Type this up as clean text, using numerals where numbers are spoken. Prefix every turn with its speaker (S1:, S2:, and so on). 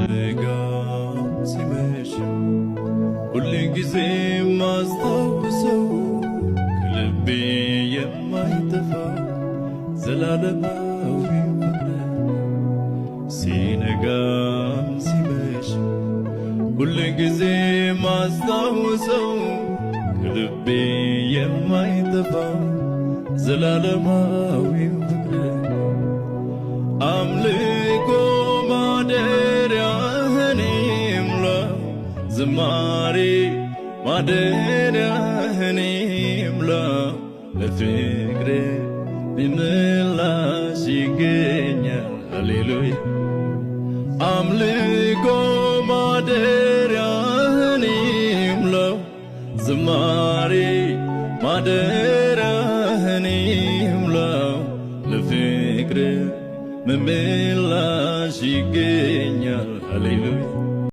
S1: ሲነጋም ሲመሽም ሁል ጊዜ ማስታውሰው ከልቤ የማይጠፋ ዘላለማዊ ፍቅር ሲነጋም ሲመሽም ሁል ጊዜ ማስታውሰው ከልቤ የማይጠፋ ዘላለማዊ ፍቅር አምልኮ ማደሪያህን ይሙላው ዝማሬ ማደሪያህን ይሙላው ለፍቅር ምላሽ ይገኛል ሃሌሉያ አምልኮ ማደሪያህን ይሙላው ዝማሬ ማደሪያህን ይሙላው ለፍቅር ምላሽ ይገኛል ሃሌሉያ